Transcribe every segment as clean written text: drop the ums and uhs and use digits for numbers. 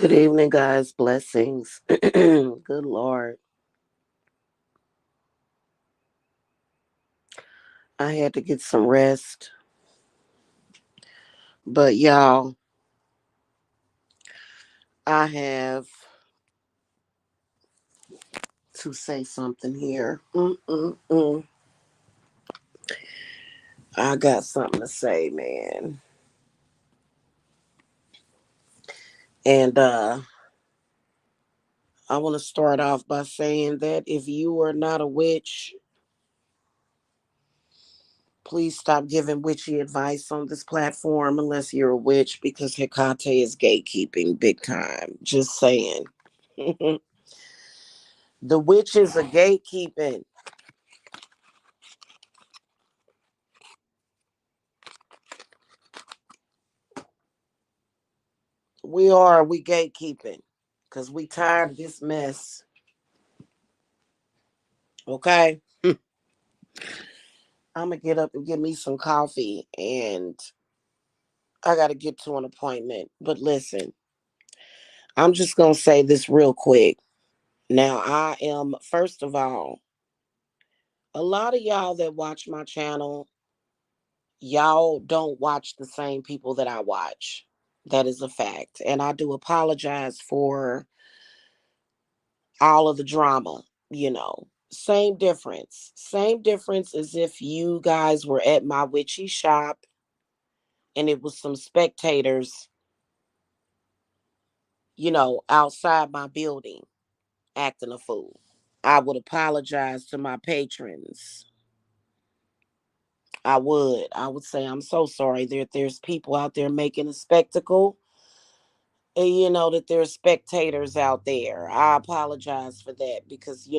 Good evening, guys. Blessings. Good Lord. I had to get some rest. But y'all, I have to say something here. I got something to say, man. And I want to start off by saying that if you are not a witch, please stop giving witchy advice on this platform unless you're a witch because Hecate is gatekeeping big time. Just saying. The witches are gatekeeping. We gatekeeping because we tired of this mess. Okay. I'm gonna get up and get me some coffee and I gotta get to an appointment. But listen, I'm just gonna say this real quick. Now I am, first of all, a lot of y'all that watch my channel, y'all don't watch the same people that I watch. That is a fact. And I do apologize for all of the drama, you know. Same difference. Same difference as if you guys were at my witchy shop and it was some spectators, outside my building acting a fool. I would apologize to my patrons. I would. I would say I'm so sorry that there's people out there making a spectacle. And that there's spectators out there. I apologize for that because,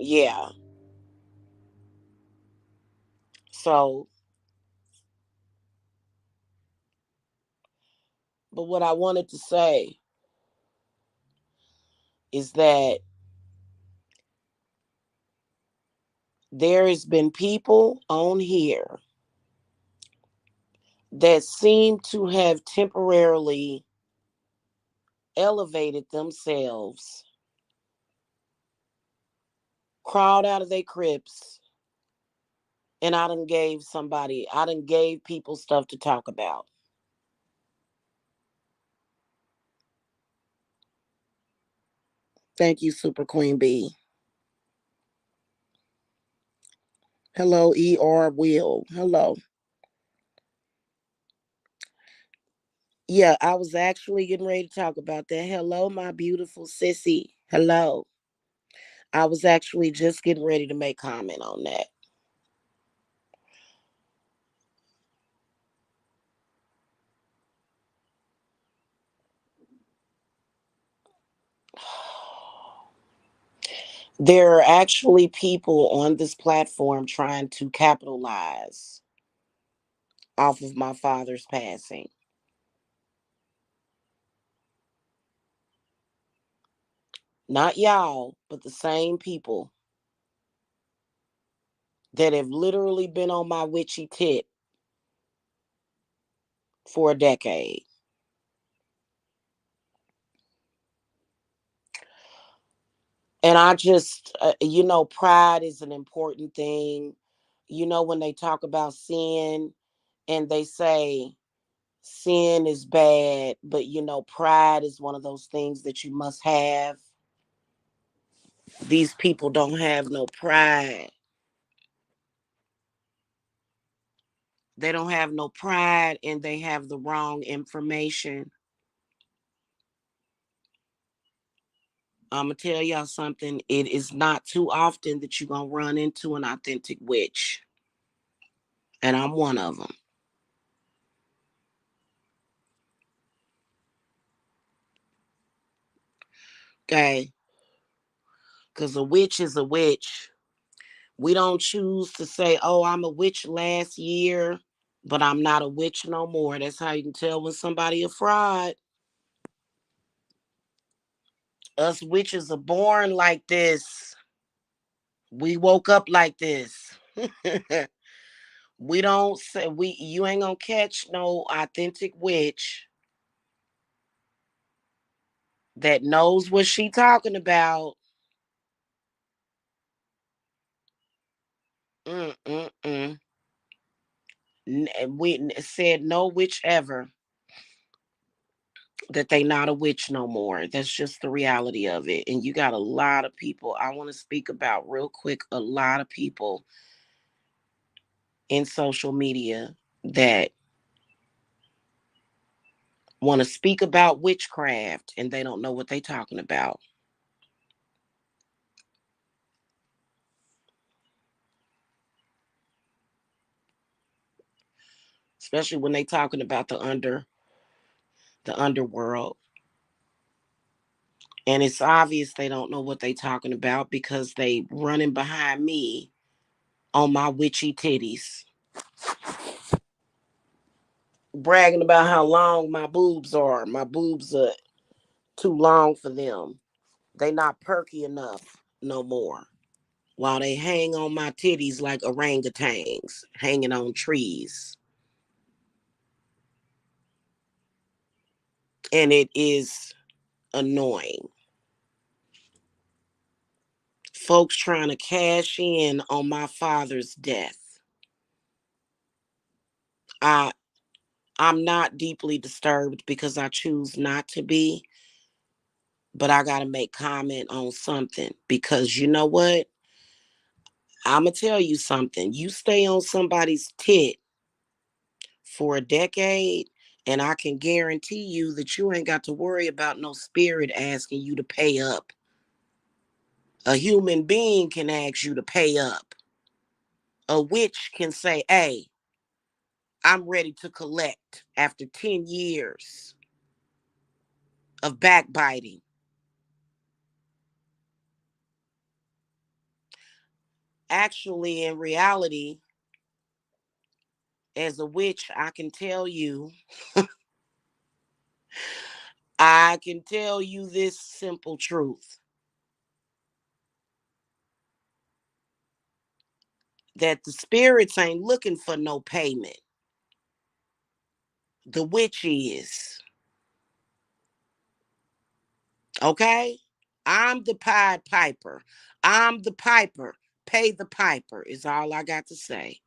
yeah. So, but what I wanted to say is that there has been people on here that seem to have temporarily elevated themselves, crawled out of their crypts, and I done gave people stuff to talk about. Thank you, Super Queen B. Hello, ER Will. Hello. Yeah, I was actually getting ready to talk about that. Hello, my beautiful sissy. Hello. I was actually just getting ready to make comment on that. There are actually people on this platform trying to capitalize off of my father's passing. Not y'all, but the same people that have literally been on my witchy tit for a decade. And I just, pride is an important thing. When they talk about sin and they say sin is bad, but pride is one of those things that you must have. These people don't have no pride. They don't have no pride and they have the wrong information. I'm going to tell y'all something. It is not too often that you're going to run into an authentic witch. And I'm one of them. Okay. Because a witch is a witch. We don't choose to say, oh, I'm a witch last year, but I'm not a witch no more. That's how you can tell when somebody a fraud. Us witches are born like this. We woke up like this. We don't say you ain't gonna catch no authentic witch that knows what she talking about. Mm-mm-mm. We said no witch ever, that they not a witch no more. That's just the reality of it. And you got a lot of people I want to speak about real quick. A lot of people in social media that want to speak about witchcraft and they don't know what they talking about. Especially when they talking about the underworld. And it's obvious they don't know what they talking about because they running behind me on my witchy titties, bragging about how long my boobs are. My boobs are too long for them. They not perky enough no more. While they hang on my titties like orangutans hanging on trees. And it is annoying. Folks trying to cash in on my father's death. I I'm not deeply disturbed because I choose not to be, but I got to make comment on something because you know what? I'm going to tell you something. You stay on somebody's tit for a decade, and I can guarantee you that you ain't got to worry about no spirit asking you to pay up. A human being can ask you to pay up. A witch can say, hey, I'm ready to collect after 10 years of backbiting. Actually, in reality, as a witch, I can tell you this simple truth, that the spirits ain't looking for no payment. The witch is. Okay? I'm the Pied Piper. I'm the piper. Pay the piper is all I got to say.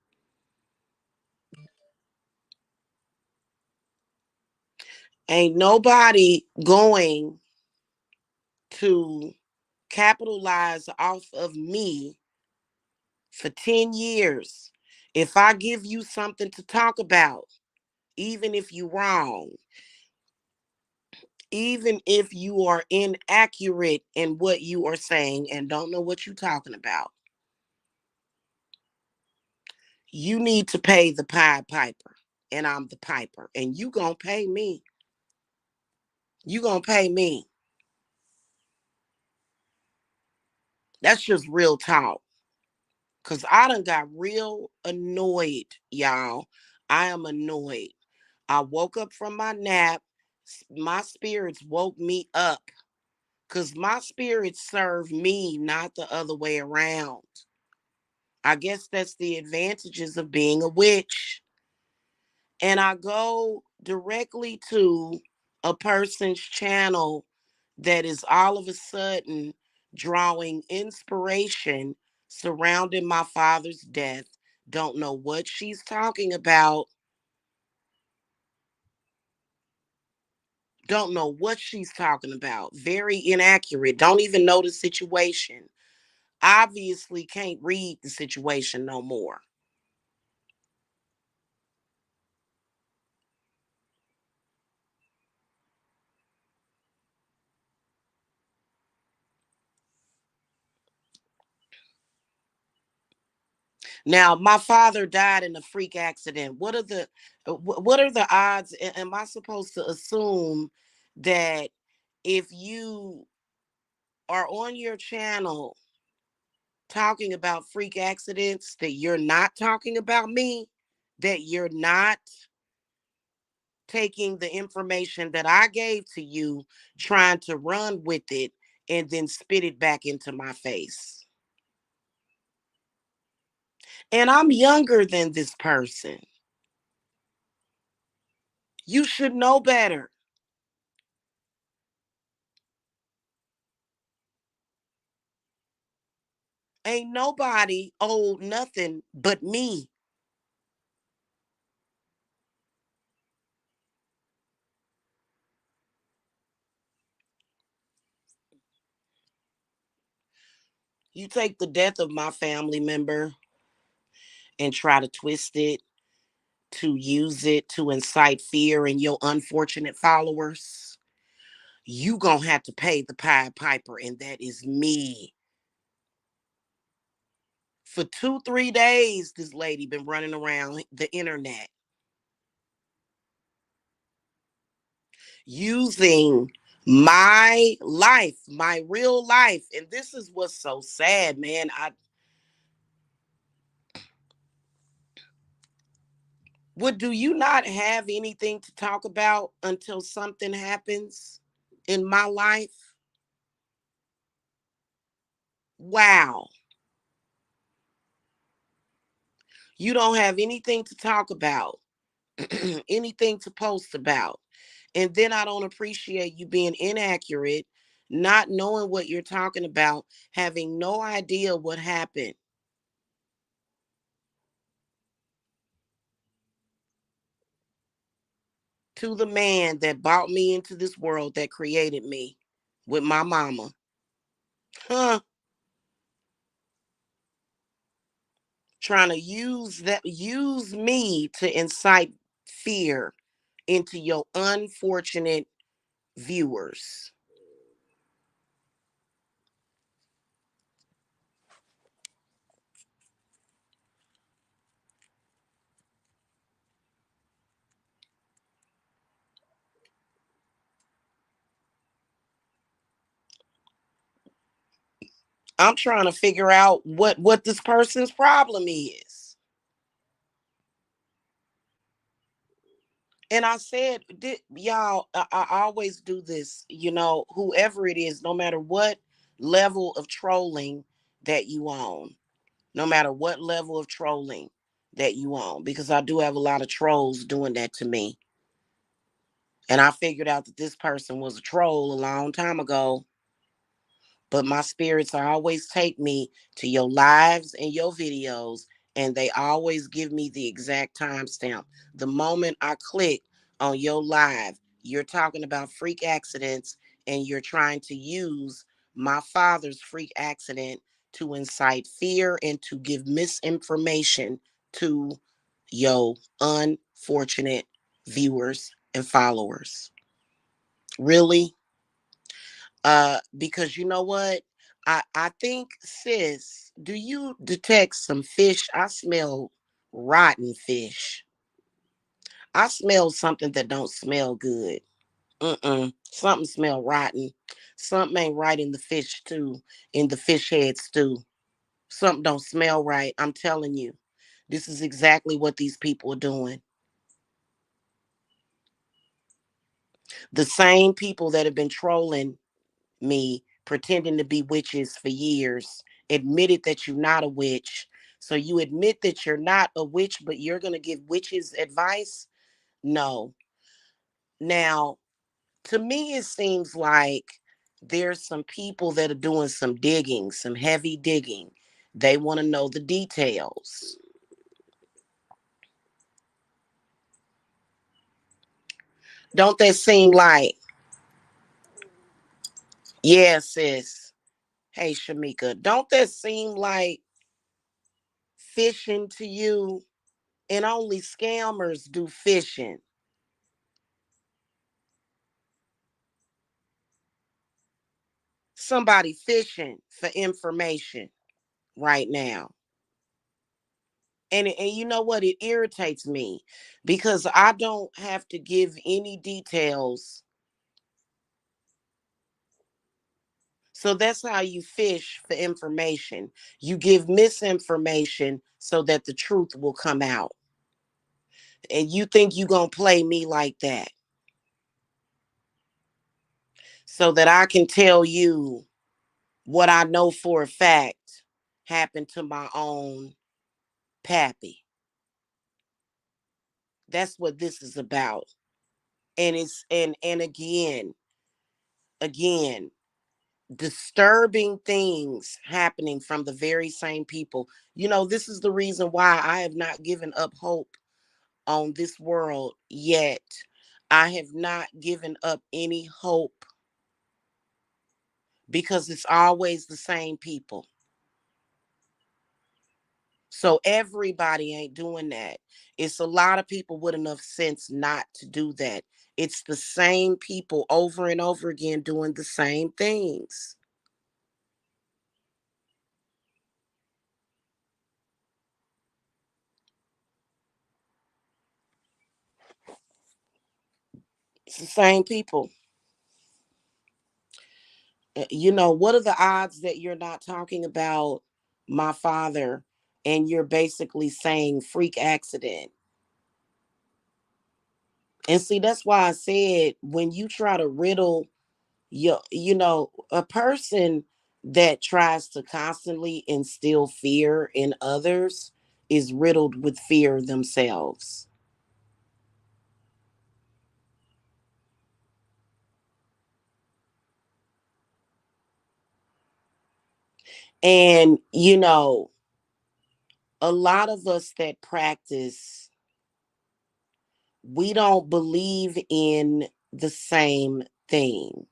Ain't nobody going to capitalize off of me for 10 years. If I give you something to talk about, even if you're wrong, even if you are inaccurate in what you are saying and don't know what you're talking about, you need to pay the Pied Piper. And I'm the piper. And you gonna pay me. You gonna pay me. That's just real talk. Cause I done got real annoyed, y'all. I am annoyed. I woke up from my nap. My spirits woke me up. Cause my spirits serve me, not the other way around. I guess that's the advantages of being a witch. And I go directly to a person's channel that is all of a sudden drawing inspiration surrounding my father's death. Don't know what she's talking about. Don't know what she's talking about. Very inaccurate. Don't even know the situation. Obviously can't read the situation no more. Now, my father died in a freak accident. What are the odds? Am I supposed to assume that if you are on your channel talking about freak accidents that you're not talking about me, that you're not taking the information that I gave to you, trying to run with it and then spit it back into my face? And I'm younger than this person. You should know better. Ain't nobody owed nothing but me. You take the death of my family member and try to twist it to use it to incite fear in your unfortunate followers. You gonna have to pay the Pied Piper, and that is me. For 2, 3 days, this lady been running around the internet using my life, my real life. And this is what's so sad, man. Do you not have anything to talk about until something happens in my life? Wow. You don't have anything to talk about, anything to post about. And then I don't appreciate you being inaccurate, not knowing what you're talking about, having no idea what happened to the man that brought me into this world, that created me with my mama. Huh? Trying to use me to incite fear into your unfortunate viewers. I'm trying to figure out what this person's problem is. And I said, y'all, I always do this, whoever it is, no matter what level of trolling that you own, no matter what level of trolling that you own, because I do have a lot of trolls doing that to me. And I figured out that this person was a troll a long time ago. But my spirits always take me to your lives and your videos, and they always give me the exact timestamp. The moment I click on your live, you're talking about freak accidents, and you're trying to use my father's freak accident to incite fear and to give misinformation to your unfortunate viewers and followers. Really? Because you know what? I think, sis, do you detect some fish? I smell rotten fish. I smell something that don't smell good. Something smell rotten. Something ain't right in the fish stew, in the fish head stew. Something don't smell right. I'm telling you. This is exactly what these people are doing. The same people that have been trolling me, pretending to be witches for years, admitted that you're not a witch. So you admit that you're not a witch, but you're going to give witches advice? No. Now, to me, it seems like there's some people that are doing some digging, some heavy digging. They want to know the details. Don't that seem like, yeah, sis? Hey, Shamika, don't that seem like fishing to you? And only scammers do fishing. Somebody fishing for information right now. And you know what? It irritates me because I don't have to give any details. So that's how you fish for information. You give misinformation so that the truth will come out. And you think you're going to play me like that so that I can tell you what I know for a fact happened to my own pappy. That's what this is about. And it's and again, Disturbing things happening from the very same people. This is the reason why I have not given up hope on this world yet. I have not given up any hope because it's always the same people. So everybody ain't doing that. It's a lot of people with enough sense not to do that. It's the same people over and over again doing the same things. It's the same people. What are the odds that you're not talking about my father and you're basically saying freak accident? And see, that's why I said when you try to riddle a person that tries to constantly instill fear in others is riddled with fear themselves. And, a lot of us that practice, we don't believe in the same thing.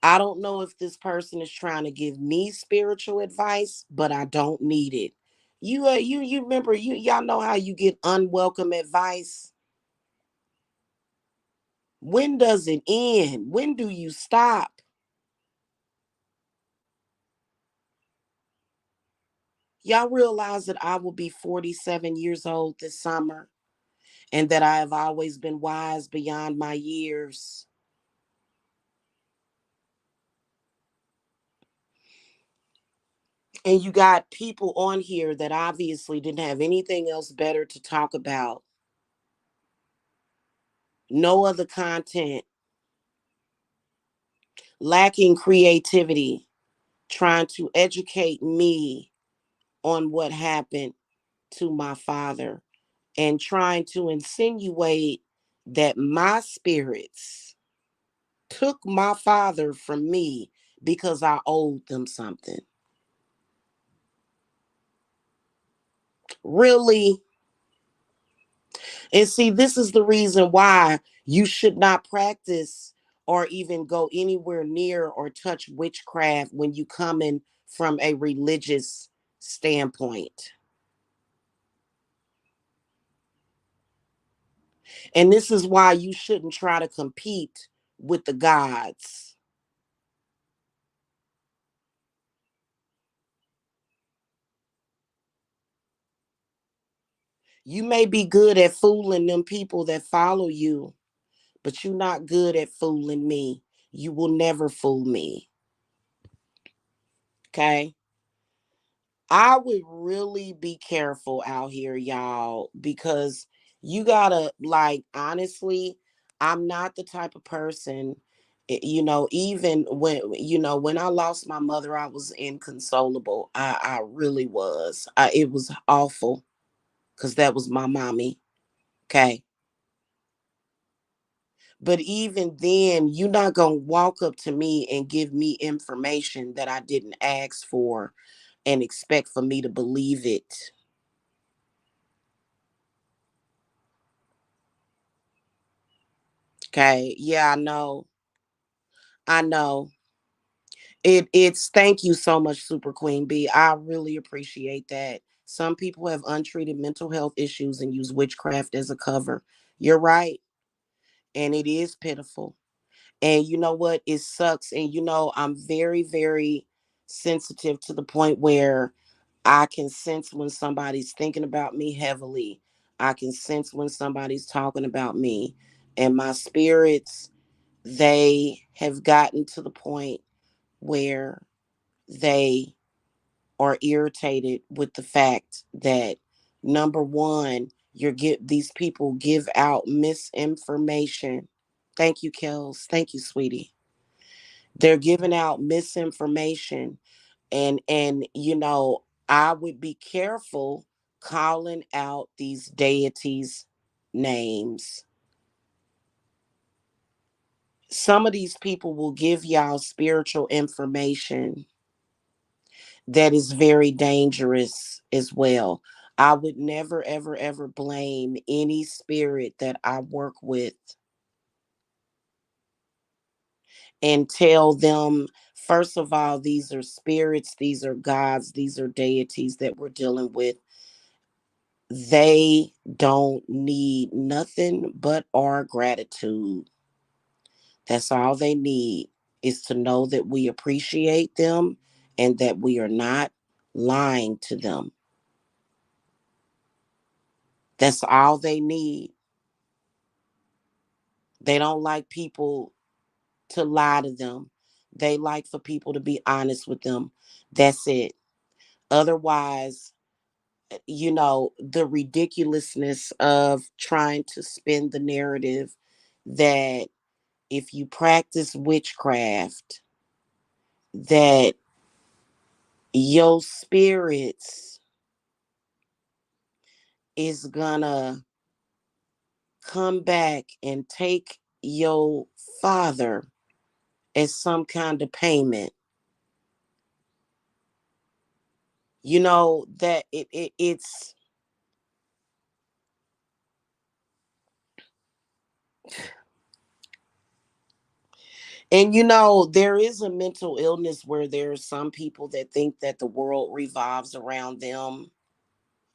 I don't know if this person is trying to give me spiritual advice, but I don't need it. You remember, y'all know how you get unwelcome advice? When does it end? When do you stop? Y'all realize that I will be 47 years old this summer and that I have always been wise beyond my years. And you got people on here that obviously didn't have anything else better to talk about. No other content, lacking creativity, trying to educate me on what happened to my father and trying to insinuate that my spirits took my father from me because I owed them something. Really? And see, this is the reason why you should not practice or even go anywhere near or touch witchcraft when you come in from a religious standpoint. And this is why you shouldn't try to compete with the gods. You may be good at fooling them people that follow you, but you're not good at fooling me. You will never fool me. Okay? I would really be careful out here, y'all, because you gotta, like, honestly, I'm not the type of person, even when I lost my mother, I was inconsolable. I really was. It was awful because that was my mommy. Okay. But even then, you're not gonna walk up to me and give me information that I didn't ask for and expect for me to believe it. Okay. Yeah, I know. I know. It's thank you so much, Super Queen B. I really appreciate that. Some people have untreated mental health issues and use witchcraft as a cover. You're right. And it is pitiful. And you know what? It sucks. And I'm very, very sensitive to the point where I can sense when somebody's thinking about me heavily. I can sense when somebody's talking about me. And my spirits, they have gotten to the point where they are irritated with the fact that, number one, these people give out misinformation. Thank you, Kels. Thank you, sweetie. They're giving out misinformation, and I would be careful calling out these deities names. Some of these people will give y'all spiritual information that is very dangerous as well. I would never, ever, ever blame any spirit that I work with and tell them, first of all, these are spirits, these are gods, these are deities that we're dealing with. They don't need nothing but our gratitude. That's all they need, is to know that we appreciate them and that we are not lying to them. That's all they need. They don't like people to lie to them. They like for people to be honest with them. That's it. Otherwise, the ridiculousness of trying to spin the narrative that if you practice witchcraft, that your spirits is gonna come back and take your father as some kind of payment. That it's, and there is a mental illness where there are some people that think that the world revolves around them.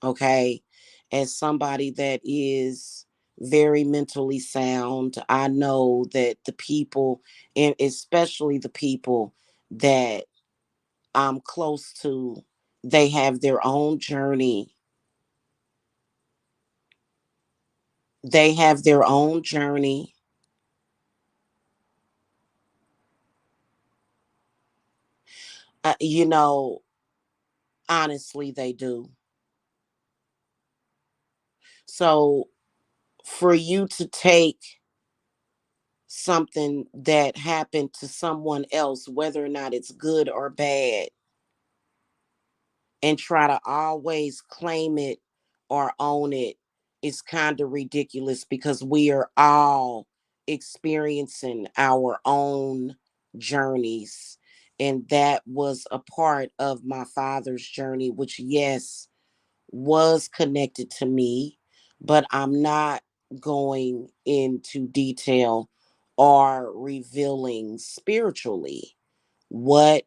Okay. As somebody that is very mentally sound, I know that the people, and especially the people that I'm close to, they have their own journey. They have their own journey. Uh, you know, Honestly, they do. So for you to take something that happened to someone else, whether or not it's good or bad, and try to always claim it or own it is kind of ridiculous, because we are all experiencing our own journeys. And that was a part of my father's journey, which, yes, was connected to me, but I'm not going into detail or revealing spiritually what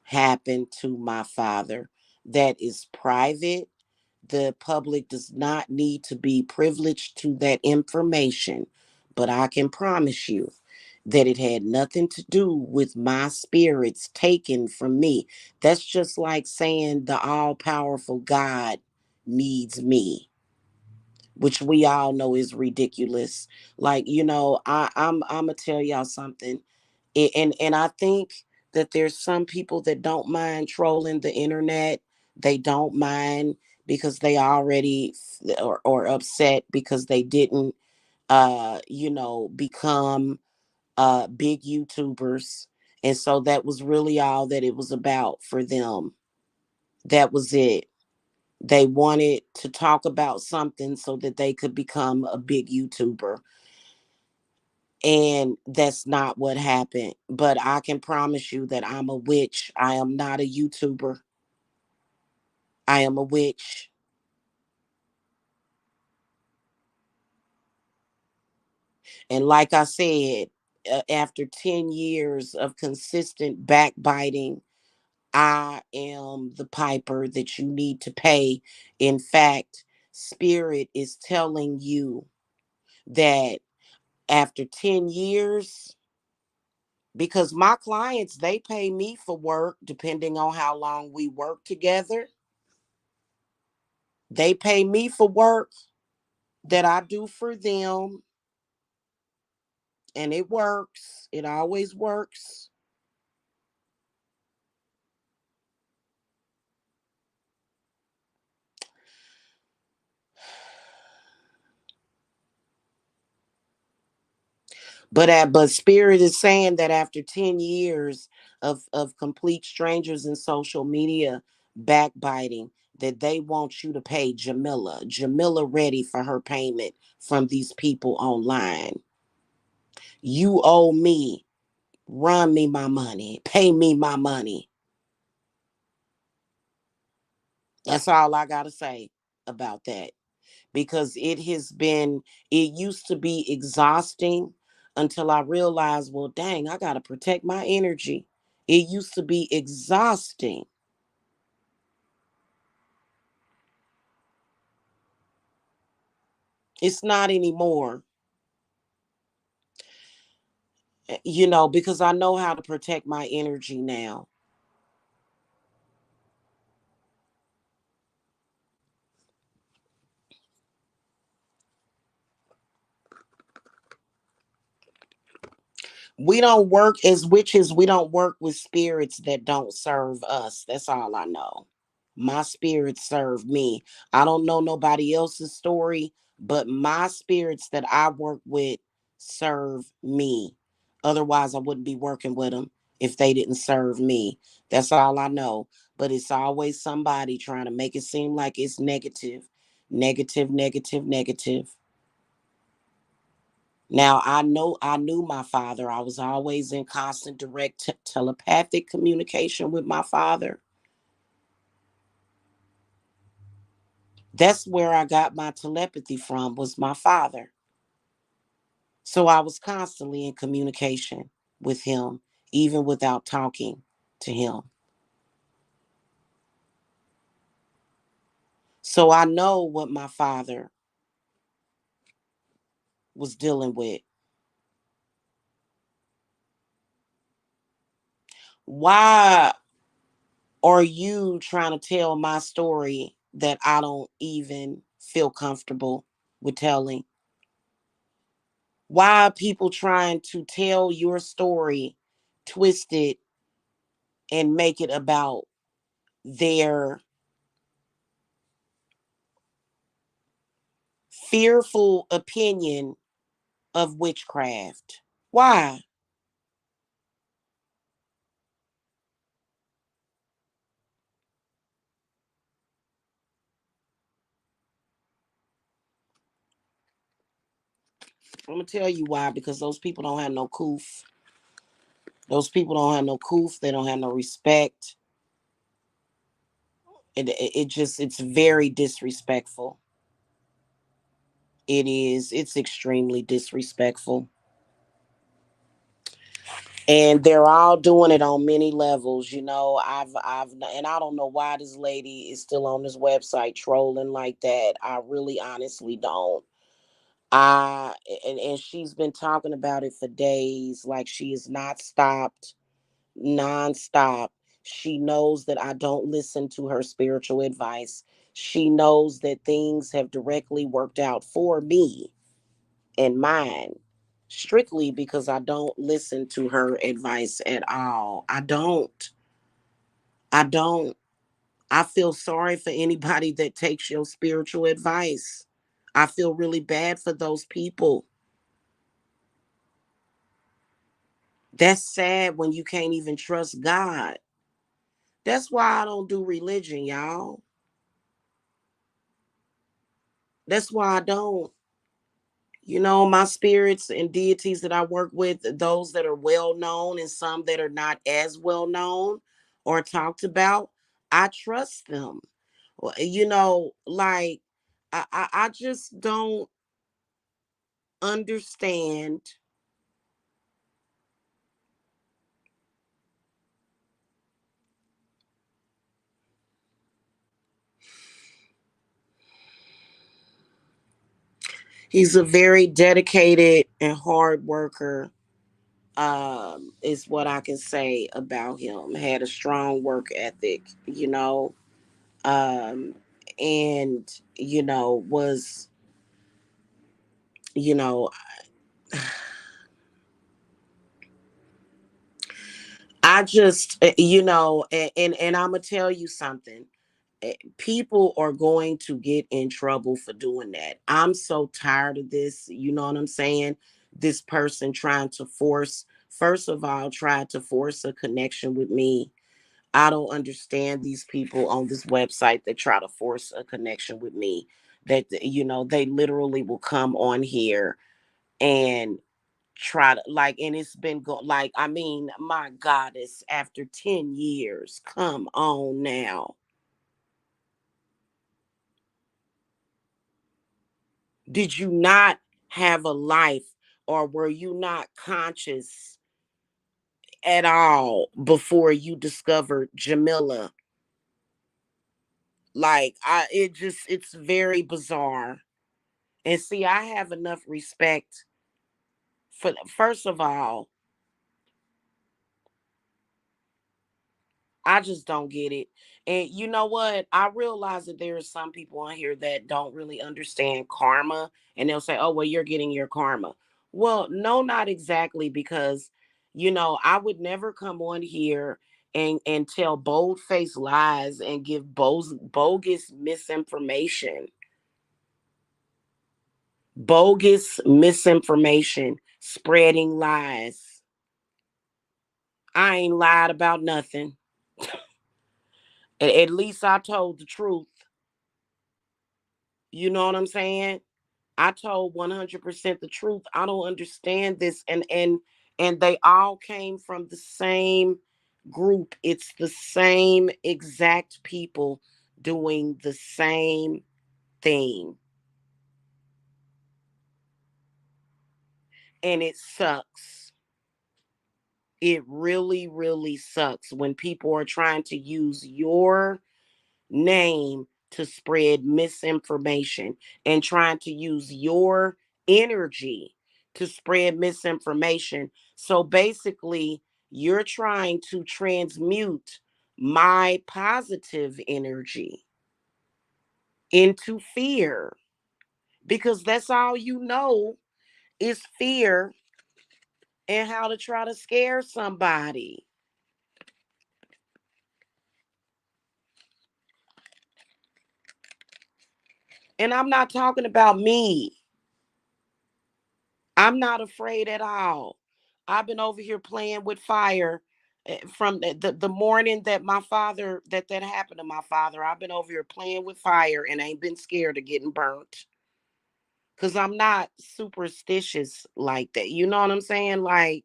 happened to my father. That is private. The public does not need to be privileged to that information, but I can promise you that it had nothing to do with my spirits taken from me. That's just like saying the all powerful God needs me, which we all know is ridiculous. Like, I'm gonna tell y'all something. And I think that there's some people that don't mind trolling the internet. They don't mind because they already or upset because they didn't become big YouTubers. And so that was really all that it was about for them. That was it. They wanted to talk about something so that they could become a big YouTuber. And that's not what happened. But I can promise you that I'm a witch. I am not a YouTuber. I am a witch. And like I said, after 10 years of consistent backbiting, I am the piper that you need to pay. In fact, Spirit is telling you that after 10 years, because my clients, they pay me for work depending on how long we work together. They pay me for work that I do for them, and it works. It always works. But Spirit is saying that after 10 years of complete strangers in social media backbiting, that they want you to pay Jamila ready for her payment from these people online. You owe me. Run me my money. Pay me my money. That's all I got to say about that. Because it used to be exhausting until I realized, well, dang, I got to protect my energy. It used to be exhausting. It's not anymore, because I know how to protect my energy now. We don't work as witches, we don't work with spirits that don't serve us. That's all I know. My spirits serve me. I don't know nobody else's story, but my spirits that I work with serve me. Otherwise, I wouldn't be working with them if they didn't serve me. That's all I know. But it's always somebody trying to make it seem like it's negative, negative, negative, negative. Now, I knew my father. I was always in constant direct telepathic communication with my father. That's where I got my telepathy from, was my father. So I was constantly in communication with him, even without talking to him. So I know what my father was dealing with. Why are you trying to tell my story that I don't even feel comfortable with telling? Why are people trying to tell your story, twist it, and make it about their fearful opinion of witchcraft? Why? I'm gonna tell you why. Because those people don't have no coof. Those people don't have no coof. They don't have no respect. It's very disrespectful. It is. It's extremely disrespectful. And they're all doing it on many levels. And I don't know why this lady is still on this website trolling like that. I really honestly don't. I and she's been talking about it for days, like she has not stopped, nonstop. She knows that I don't listen to her spiritual advice. She knows that things have directly worked out for me and mine, strictly because I don't listen to her advice at all. I don't. I don't. I feel sorry for anybody that takes your spiritual advice. I feel really bad for those people. That's sad when you can't even trust God. That's why I don't do religion, y'all. That's why I don't. My spirits and deities that I work with, those that are well known and some that are not as well known or talked about, I trust them. Well, like I just don't understand. He's a very dedicated and hard worker, is what I can say about him. Had a strong work ethic, um, and was, you know, I just, and I'm gonna tell you something. People are going to get in trouble for doing that. I'm so tired of this. You know what I'm saying? This person trying to force, first of all, tried to force a connection with me. I don't understand these people on this website that try to force a connection with me. That they literally will come on here and try to like, and it's been like, I mean, my goddess, after 10 years, come on now. Did you not have a life, or were you not conscious at all before you discovered Jamila? Like, it's very bizarre. And see, I have enough respect for, first of all, I just don't get it. And you know what? I realize that there are some people on here that don't really understand karma, and they'll say, "Oh, well, you're getting your karma." Well, no, not exactly, because I would never come on here and tell bold-faced lies and give bogus misinformation. Bogus misinformation, spreading lies. I ain't lied about nothing. At least I told the truth. You know what I'm saying? I told 100% the truth. I don't understand this, and they all came from the same group. It's the same exact people doing the same thing. And it sucks. It really, really sucks when people are trying to use your name to spread misinformation and trying to use your energy to spread misinformation. So basically, you're trying to transmute my positive energy into fear, because that's all you know is fear and how to try to scare somebody. And I'm not talking about me. I'm not afraid at all. I've been over here playing with fire from the morning that my father that happened to my father. I've been over here playing with fire and ain't been scared of getting burnt, cuz I'm not superstitious like that. You know what I'm saying? Like,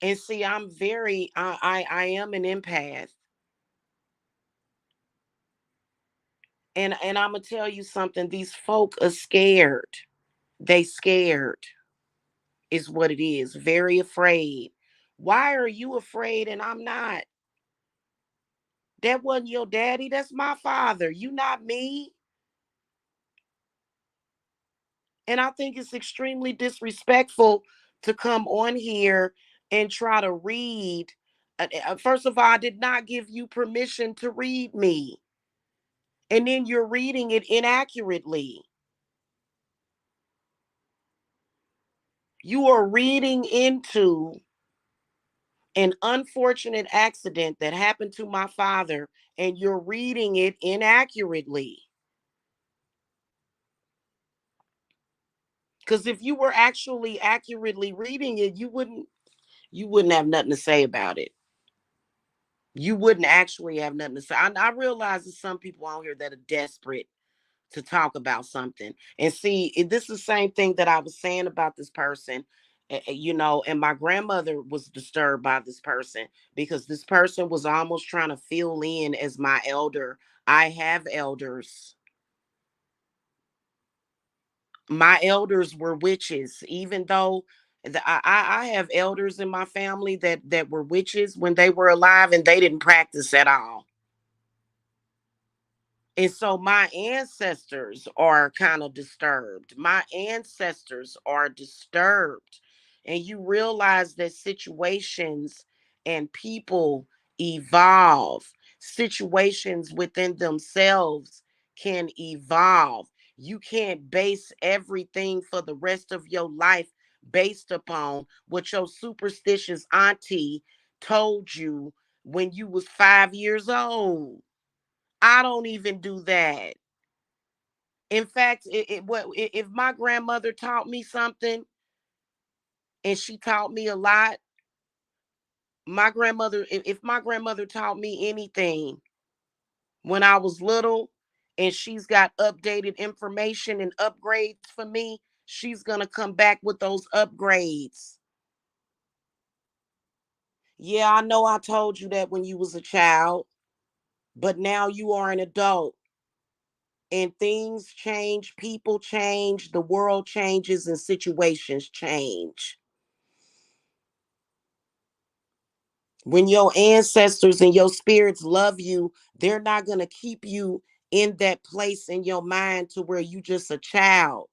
and see, I'm very I am an empath. And I'm going to tell you something, these folk are scared. They scared is what it is. Very afraid. Why are you afraid and I'm not? That wasn't your daddy. That's my father. You not me. And I think it's extremely disrespectful to come on here and try to read. First of all, I did not give you permission to read me. And then you're reading it inaccurately. You are reading into an unfortunate accident that happened to my father, and you're reading it inaccurately. Because if you were actually accurately reading it, you wouldn't have nothing to say about it. You wouldn't actually have nothing to say. I realize there's some people out here that are desperate to talk about something. And see, this is the same thing that I was saying about this person. And my grandmother was disturbed by this person because this person was almost trying to fill in as my elder. I have elders. My elders were witches, even though I have elders in my family that were witches when they were alive, and they didn't practice at all. And so my ancestors are kind of disturbed. My ancestors are disturbed. And you realize that situations and people evolve, situations within themselves can evolve. You can't base everything for the rest of your life based upon what your superstitious auntie told you when you was 5 years old. I don't even do that. In fact, if my grandmother taught me something, and she taught me a lot, my grandmother, if my grandmother taught me anything when I was little, and she's got updated information and upgrades for me, she's going to come back with those upgrades. Yeah, I know I told you that when you was a child, but now you are an adult and things change, people change, the world changes, and situations change. When your ancestors and your spirits love you, they're not going to keep you in that place in your mind to where you just a child.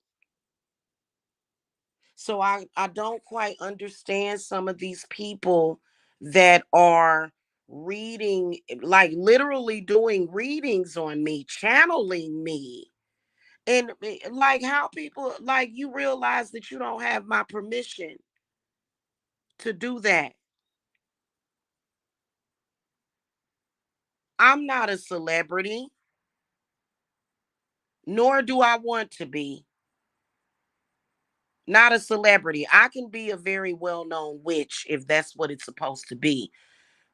So I don't quite understand some of these people that are reading, like literally doing readings on me, channeling me. And like how people, like, you realize that you don't have my permission to do that. I'm not a celebrity, nor do I want to be. Not a celebrity. I can be a very well-known witch if that's what it's supposed to be.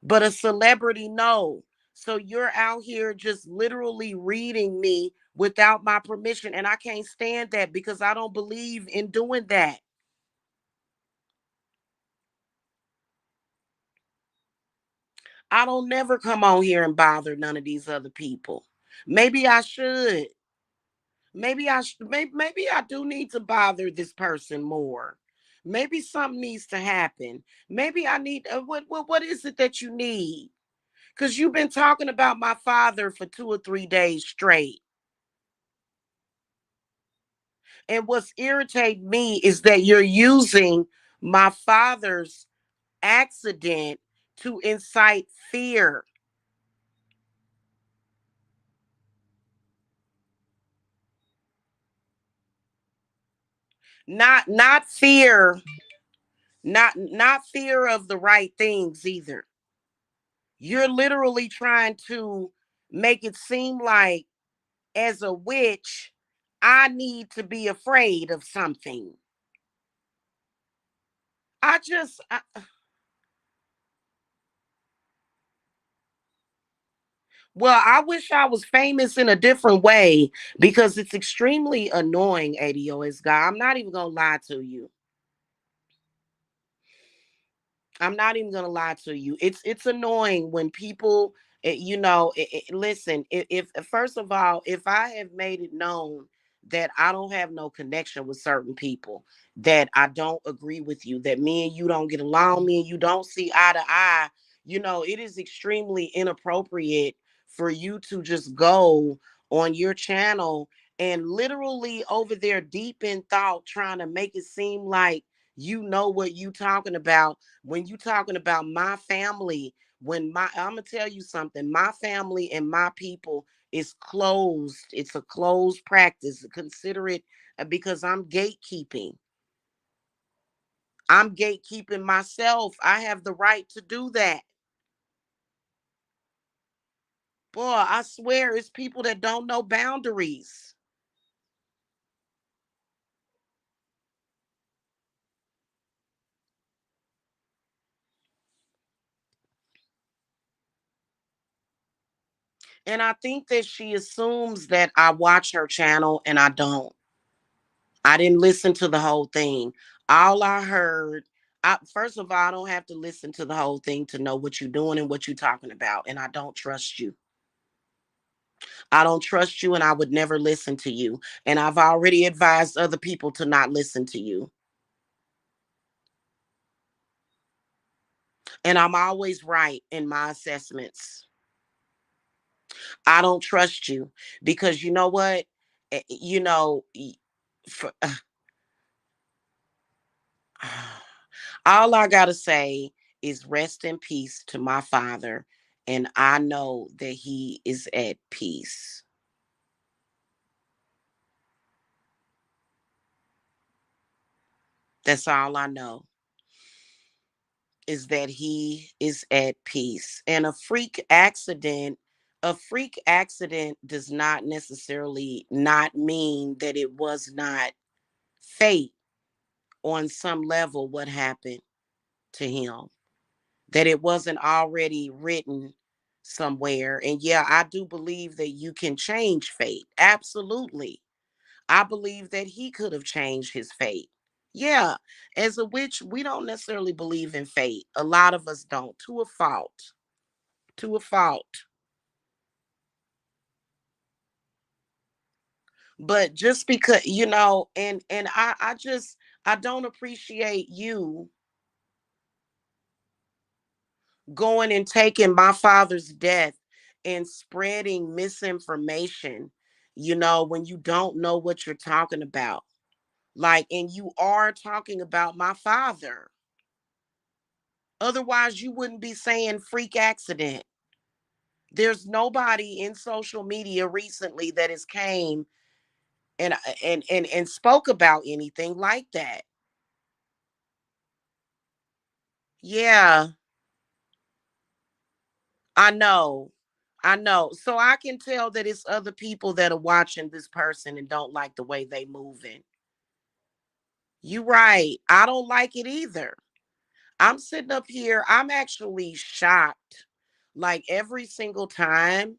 But a celebrity, no. So you're out here just literally reading me without my permission. And I can't stand that because I don't believe in doing that. I don't never come on here and bother none of these other people. Maybe I should. Maybe I do need to bother this person more. Maybe something needs to happen. Maybe I need what is it that you need? Cuz you've been talking about my father for 2 or 3 days straight. And what's irritating me is that you're using my father's accident to incite fear. Not fear, not fear of the right things either. You're literally trying to make it seem like as a witch, I need to be afraid of something. I just well, I wish I was famous in a different way because it's extremely annoying, ADOS guy. I'm not even gonna lie to you. I'm not even gonna lie to you. It's annoying when people, listen. If first of all, if I have made it known that I don't have no connection with certain people, that I don't agree with you, that me and you don't get along, me and you don't see eye to eye, it is extremely inappropriate for you to just go on your channel and literally over there deep in thought trying to make it seem like you know what you talking about when you talking about my family. When my I'm gonna tell you something, my family and my people is closed. It's a closed practice. Consider it because I'm gatekeeping myself. I have the right to do that. Boy, I swear it's people that don't know boundaries. And I think that she assumes that I watch her channel and I don't. I didn't listen to the whole thing. All I heard, first of all, I don't have to listen to the whole thing to know what you're doing and what you're talking about. And I don't trust you. I don't trust you and I would never listen to you. And I've already advised other people to not listen to you. And I'm always right in my assessments. I don't trust you because you know what? For, all I got to say is rest in peace to my father. And I know that he is at peace. That's all I know is that he is at peace. And a freak accident does not necessarily not mean that it was not fate on some level what happened to him, that it wasn't already written somewhere. And yeah, I do believe that you can change fate. Absolutely. I believe that he could have changed his fate. Yeah, as a witch, we don't necessarily believe in fate. A lot of us don't, to a fault. To a fault. But just because, I don't appreciate you going and taking my father's death and spreading misinformation, when you don't know what you're talking about. Like, and you are talking about my father. Otherwise, you wouldn't be saying freak accident. There's nobody in social media recently that has came and and spoke about anything like that. Yeah, I know. I know. So I can tell that it's other people that are watching this person and don't like the way they moving. You right. I don't like it either. I'm sitting up here, I'm actually shocked. Like every single time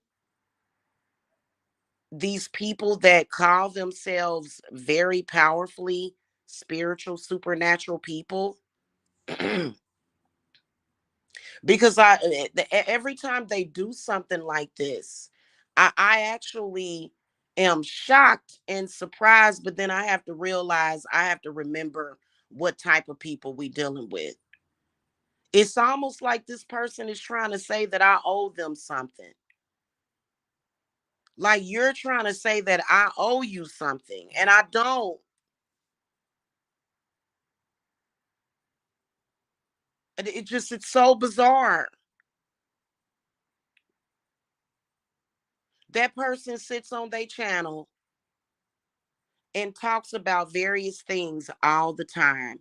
these people that call themselves very powerfully spiritual, supernatural people, because every time they do something like this, I actually am shocked and surprised, but then I have to realize I have to remember what type of people we dealing with. It's almost like this person is trying to say that I owe them something. Like you're trying to say that I owe you something, and I don't. It's so bizarre. That person sits on their channel and talks about various things all the time.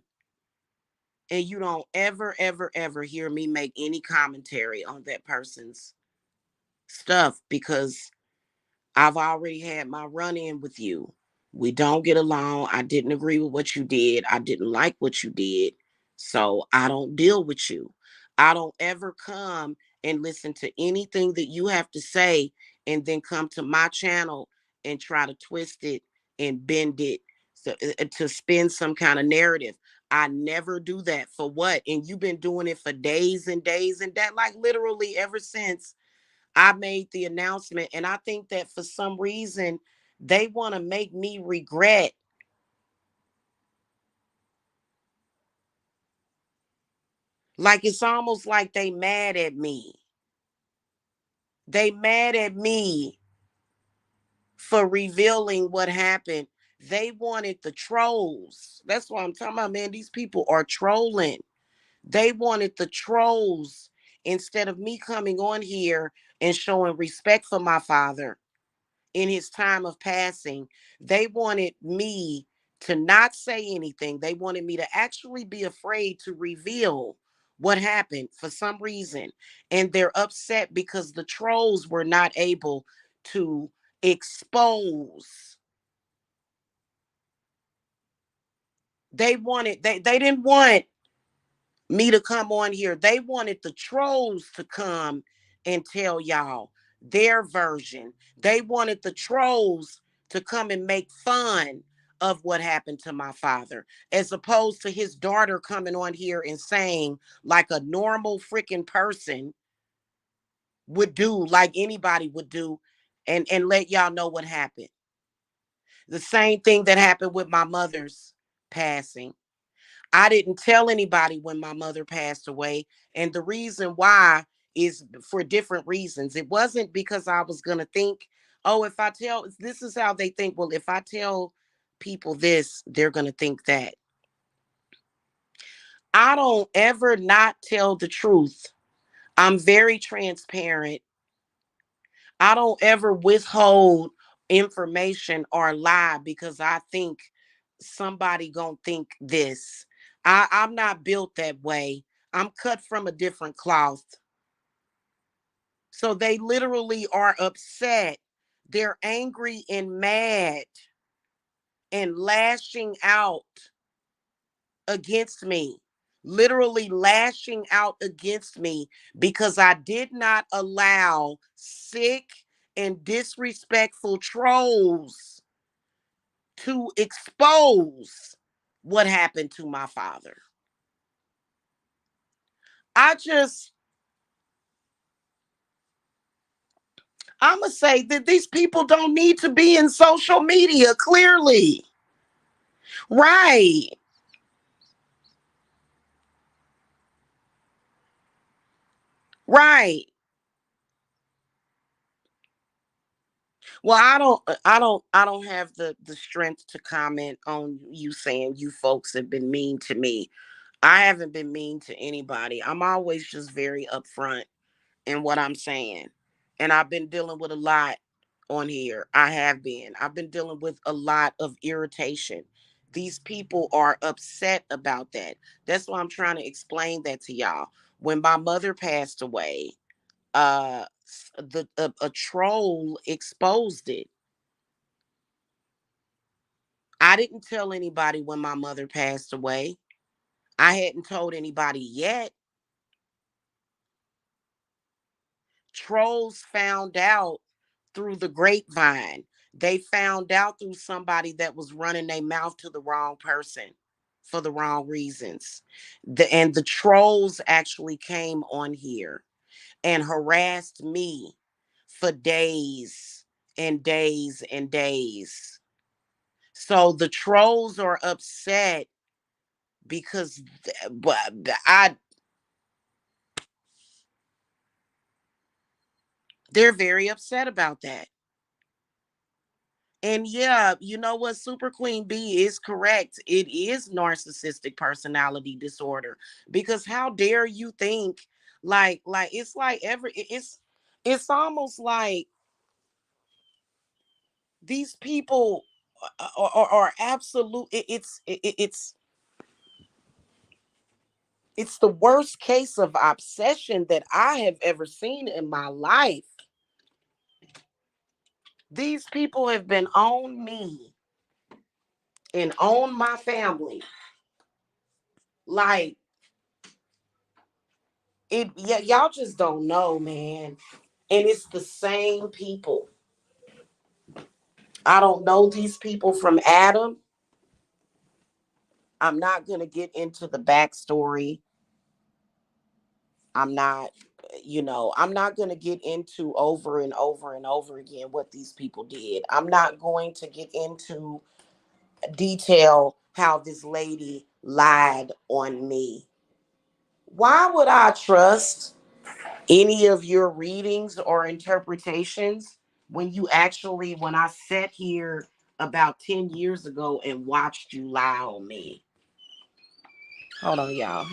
And you don't ever, ever, ever hear me make any commentary on that person's stuff because I've already had my run in with you. We don't get along. I didn't agree with what you did. I didn't like what you did. So I don't deal with you. I don't ever come and listen to anything that you have to say and then come to my channel and try to twist it and bend it to spin some kind of narrative. I never do that. For what? And you've been doing it for days and days and that, like literally ever since I made the announcement. And I think that for some reason, they want to make me regret. Like it's almost like they mad at me. They mad at me for revealing what happened. They wanted the trolls. That's what I'm talking about, man. These people are trolling. They wanted the trolls instead of me coming on here and showing respect for my father in his time of passing. They wanted me to not say anything. They wanted me to actually be afraid to reveal what happened for some reason. And they're upset because the trolls were not able to expose. They didn't want me to come on here. They wanted the trolls to come and tell y'all their version. They wanted the trolls to come and make fun of what happened to my father, as opposed to his daughter coming on here and saying, like a normal freaking person would do, like anybody would do, and let y'all know what happened. The same thing that happened with my mother's passing. I didn't tell anybody when my mother passed away. And the reason why is for different reasons. It wasn't because I was going to think, oh, if I tell, this is how they think. Well, if I tell people this, they're going to think that. I don't ever not tell the truth. I'm very transparent. I don't ever withhold information or lie because I think somebody gonna think this. I'm not built that way. I'm cut from a different cloth. So they literally are upset. They're angry and mad and lashing out against me. Literally lashing out against me because I did not allow sick and disrespectful trolls to expose what happened to my father. I just, I'm going to say that these people don't need to be in social media, clearly. Right. Right. Well, I don't have the strength to comment on you saying you folks have been mean to me. I haven't been mean to anybody. I'm always just very upfront in what I'm saying. And I've been dealing with a lot on here. I have been. I've been dealing with a lot of irritation. These people are upset about that. That's why I'm trying to explain that to y'all. When my mother passed away, a troll exposed it. I didn't tell anybody when my mother passed away. I hadn't told anybody yet. Trolls found out through the grapevine. They found out through somebody that was running their mouth to the wrong person for the wrong reasons. And the trolls actually came on here and harassed me for days and days and days. So the trolls are upset because I they're very upset about that. And yeah, you know what? Super Queen B is correct. It is narcissistic personality disorder. Because how dare you think like it's like it's almost like these people are absolute it's the worst case of obsession that I have ever seen in my life. These people have been on me and on my family. Like y'all just don't know, man. And it's the same people. I don't know these people from Adam. I'm not going to get into the backstory. I'm not, I'm not going to get into over and over and over again what these people did. I'm not going to get into detail how this lady lied on me. Why would I trust any of your readings or interpretations when I sat here about 10 years ago and watched you lie on me? Hold on, y'all.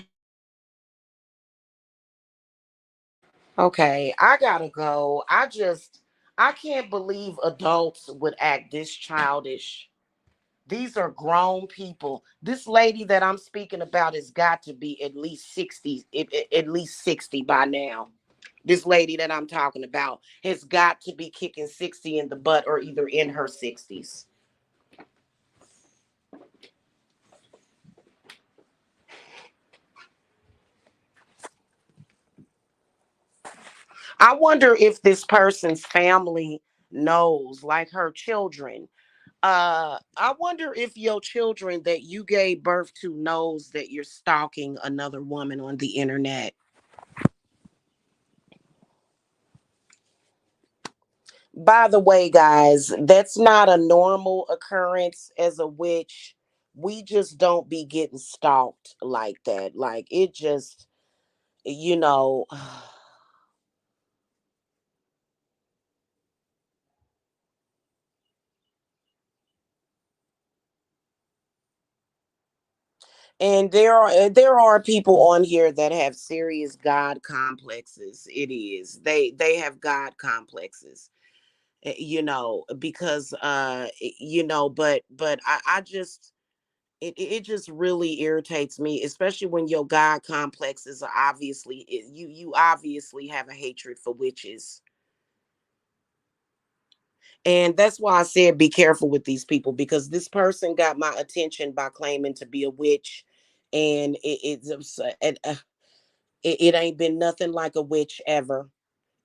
Okay, I gotta go. I can't believe adults would act this childish. These are grown people. This lady that I'm speaking about has got to be at least 60, at least 60 by now. This lady that I'm talking about has got to be kicking 60 in the butt or either in her 60s. I wonder if this person's family knows, like her children. I wonder if your children that you gave birth to knows that you're stalking another woman on the internet. By the way, guys, that's not a normal occurrence as a witch. We just don't be getting stalked like that. Like it just, you know, and there are people on here that have serious God complexes. It is. They have God complexes. Because but I just it just really irritates me, especially when your God complexes are obviously you obviously have a hatred for witches. And that's why I said be careful with these people, because this person got my attention by claiming to be a witch, and it ain't been nothing like a witch ever.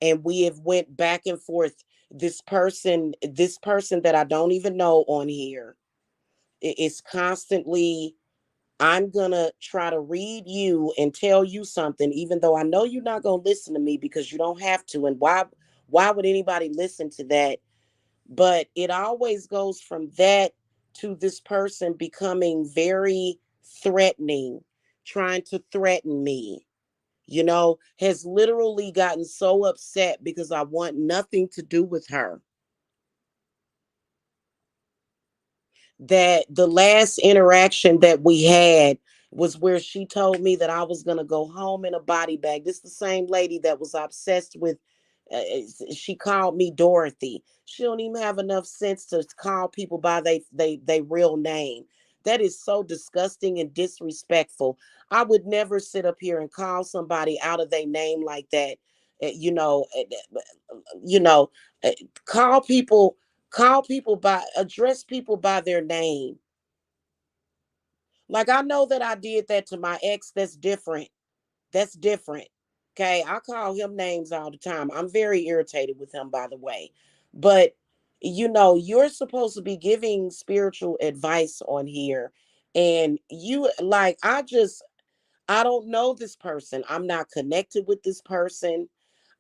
And we have went back and forth. This person that I don't even know on here. It's constantly, I'm gonna try to read you and tell you something, even though I know you're not gonna listen to me because you don't have to. And why would anybody listen to that? But it always goes from that to this person becoming very threatening, trying to threaten me, has literally gotten so upset because I want nothing to do with her, that the last interaction that we had was where she told me that I was going to go home in a body bag. This is the same lady that was obsessed with, she called me Dorothy. She don't even have enough sense to call people by they real name. That is so disgusting and disrespectful. I would never sit up here and call somebody out of their name like that. Uh, you know, uh, you know, uh, call people address people by their name. Like, I know that I did that to my ex. That's different. That's different. Okay, I call him names all the time. I'm very irritated with him, by the way. But you're supposed to be giving spiritual advice on here. And you, like, I don't know this person. I'm not connected with this person.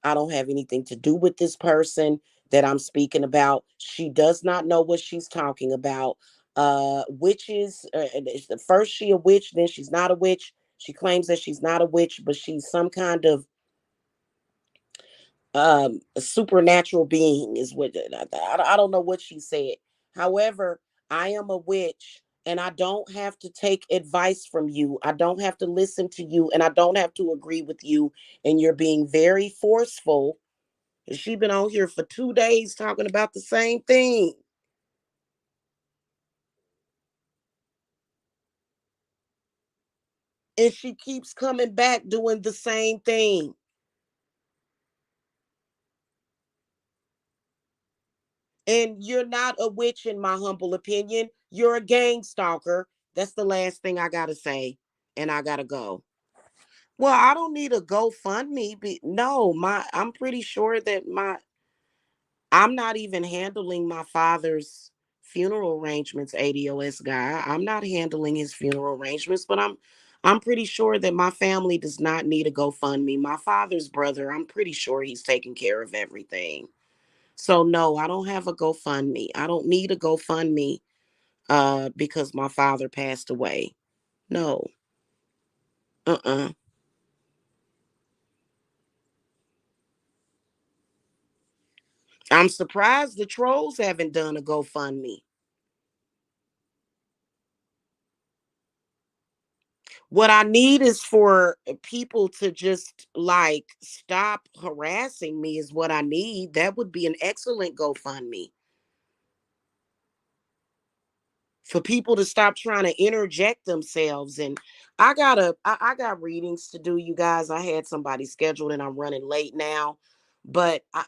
I don't have anything to do with this person that I'm speaking about. She does not know what she's talking about. Witches, first she a witch, then she's not a witch. She claims that she's not a witch, but she's some kind of a supernatural being is what I don't know what she said. However, I am a witch and I don't have to take advice from you. I don't have to listen to you and I don't have to agree with you, and you're being very forceful. She been on here for 2 days talking about the same thing. And she keeps coming back doing the same thing. And you're not a witch, in my humble opinion. You're a gang stalker. That's the last thing I gotta say. And I gotta go. Well, I don't need a GoFundMe. No, I'm pretty sure that I'm not even handling my father's funeral arrangements, ADOS guy. I'm not handling his funeral arrangements, but I'm pretty sure that my family does not need a GoFundMe. My father's brother, I'm pretty sure he's taking care of everything. So no, I don't have a GoFundMe. I don't need a GoFundMe because my father passed away. No. Uh-uh. I'm surprised the trolls haven't done a GoFundMe. What I need is for people to just like stop harassing me, is what I need. That would be an excellent GoFundMe. For people to stop trying to interject themselves. And I got readings to do, you guys. I had somebody scheduled and I'm running late now. But I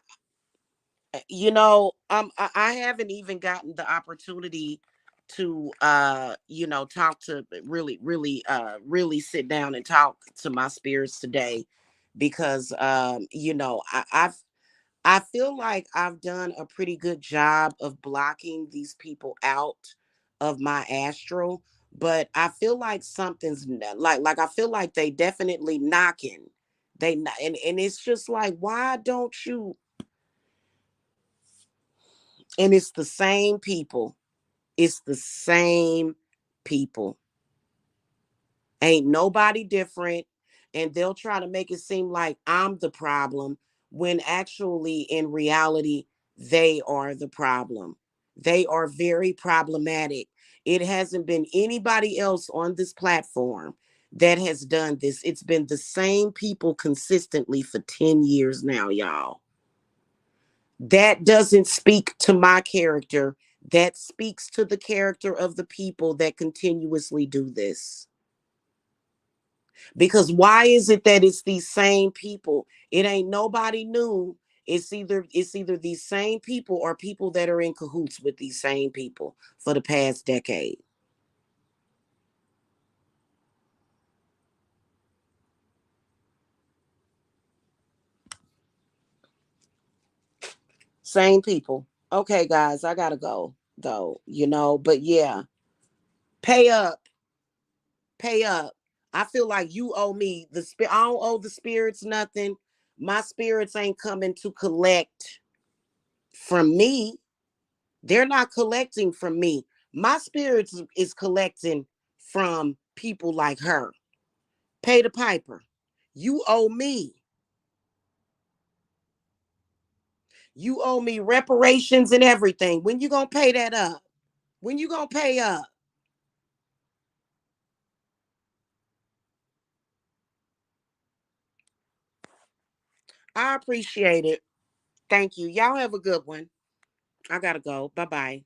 haven't even gotten the opportunity to talk to really sit down and talk to my spirits today, because I feel like I've done a pretty good job of blocking these people out of my astral, but I feel like like I feel like they definitely knocking. And it's just like, why don't you? And it's the same people. It's the same people. Ain't nobody different. And they'll try to make it seem like I'm the problem when actually, in reality, they are the problem. They are very problematic. It hasn't been anybody else on this platform that has done this. It's been the same people consistently for 10 years now, y'all. That doesn't speak to my character. That speaks to the character of the people that continuously do this. Because why is it that it's these same people? It ain't nobody new. It's either these same people or people that are in cahoots with these same people for the past decade. Same people. Okay, guys, I gotta go though, but yeah. Pay up. Pay up. I feel like you owe me the spirit. I don't owe the spirits nothing. My spirits ain't coming to collect from me. They're not collecting from me. My spirits is collecting from people like her. Pay the piper. You owe me. You owe me reparations and everything. When you gonna pay that up? When you gonna pay up? I appreciate it. Thank you. Y'all have a good one. I gotta go. Bye bye.